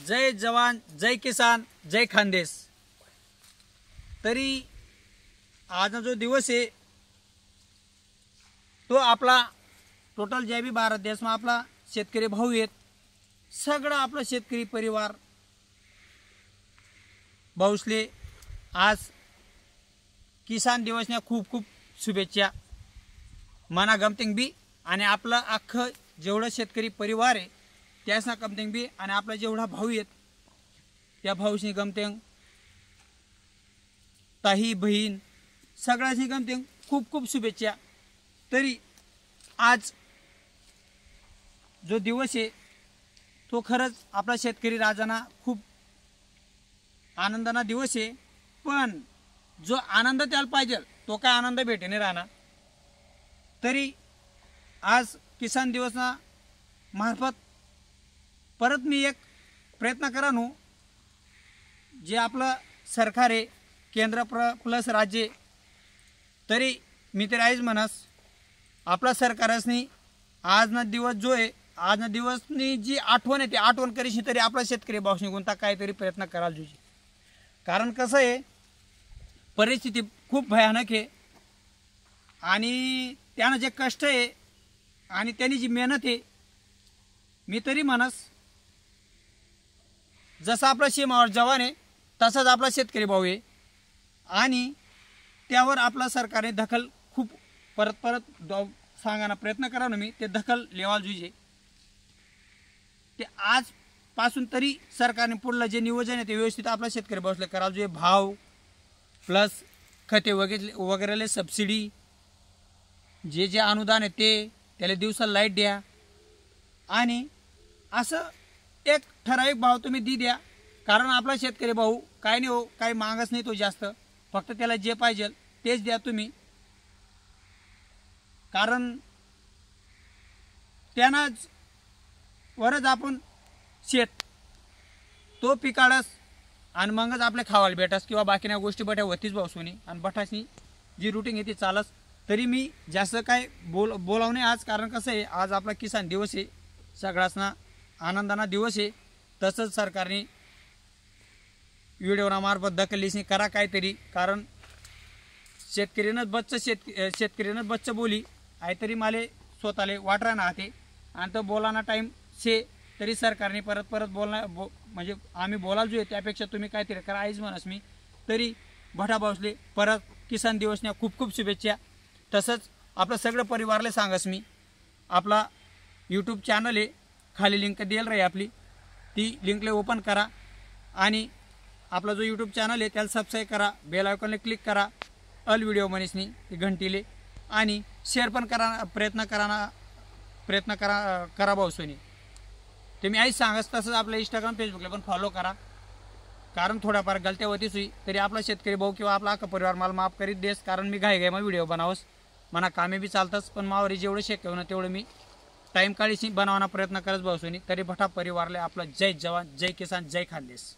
जय जवान जय किसान जय खानदेश। तरी आज जो दिवस आहे तो आपला टोटल जे बी भारत देश में आपला शेतकरी भाऊ आहेत, सगळं आपला शेतकरी परिवार भाऊसले आज किसान दिवसने खूप खूप शुभेच्छा। मना गमतिंग बी आणि आपला अख्खं जेवढं शेतकरी परिवार आहे त्यासना गमतिंग बी आणि आपला जेवढा भाऊ आहेत त्या भाऊसनी गमतिंग, ताही बहीण सगळ्यांनी गमतिंग खूप खूप शुभेच्छा। तरी आज जो दिवस आहे तो खरंच आपला शेतकरी राजांना खूप आनंदाना दिवस आहे, पण जो आनंद त्याला पाहिजे तो काय आनंद भेटेने राहणार। तरी आज किसान दिवसना मार्फत परत मी एक प्रयत्न करानू, जे आपलं सरकार आहे केंद्र प्लस राज्य, तरी मी तर आईज म्हणस आपला सरकारसनी आज ना दिवस जो आहे आज ना दिवसनी जी आठवण आहे ती आठवण करीशी तरी आपला शेतकरी भाऊसनी कोणता काहीतरी प्रयत्न करायला जुजी। कारण कसं आहे परिस्थिती खूप भयानक आहे आणि त्यानं जे कष्ट आहे आणि त्यांनी जी मेहनत आहे, मी तरी म्हणस जसा आपला सीमावर जवान आहे तसाच आपला शेतकरी भाऊ आहे आणि त्यावर आपला सरकारने दखल खूप परत सांगाना प्रयत्न करा ना, मी ते दखल लेवाल जुजे ते आजपासून तरी सरकारने पुढलं जे नियोजन आहे ते व्यवस्थित आपला शेतकरी भाऊसले करायला जुजे। भाव प्लस खते वगैरेले सबसिडी जे जे अनुदान आहे ते त्याला दिवसाला लाईट द्या आणि असं एक ठराविक भाव तुम्ही दी द्या। कारण आपला शेतकरी भाऊ काय नाही हो, काही मागच नाही तो जास्त, फक्त त्याला जे पाहिजे तेच द्या तुम्ही। कारण त्यानंच वरच आपण शेत तो पिकाडस आणि मगच आपले खावायला भेटस किंवा बाकीच्या गोष्टी बट्या होतीच भाऊसनी आणि बठासनी जी रुटीन आहे ती चालस। तरी मी जास्त काय बोलावणे आज, कारण कसं आहे आज आपला किसान दिवस आहे, सगळ्यांना आनंदाना दिवस आहे। तसंच सरकारने व्हिडिओना मार्फत दखलीसनी करा काहीतरी, कारण शेतकरीनंच बच्च बोली आहे तरी माले स्वतःले वाट राहणार आते आणि तो बोलाना टाईम शे तरी सरकारने परत बोलना म्हणजे आम्ही बोलायला જોઈએ त्यापेक्षा तुम्ही काहीतरी करा आईज म्हणस मी। तरी भटा भाऊसले परत किसान दिवसने खूप खूप शुभेच्छा। तसंच आपलं सगळं परिवारले सांगस मी आपला यूट्यूब चॅनल आहे, खाली लिंक देईल रे आपली, ती लिंकले ओपन करा आणि आपला जो यूट्यूब चॅनल आहे त्याला सबस्क्राईब करा, बेल आयकॉनला क्लिक करा, ऑल व्हिडिओ मनीसनी घंटीले आणि शेअर पण करा, प्रयत्न करा भाऊसनी। ते मी आईच सांगस। तसंच आपल्या इंस्टाग्राम फेसबुकला पण फॉलो करा, कारण थोड्याफार गलत्या होतीच हुई तरी आपला शेतकरी भाऊ किंवा आपला अख्खा परिवार मला माफ करीत देस। कारण मी घाई मग व्हिडिओ बनावस, मना कामे बी चालतच, पण मावरी जेवढं शक्य होणं तेवढं मी टाईम काढीशी बनवण्याचा प्रयत्न करत भाऊसनी। तरी भटा परिवारले आपला जय जवान जय किसान जय खानदेश।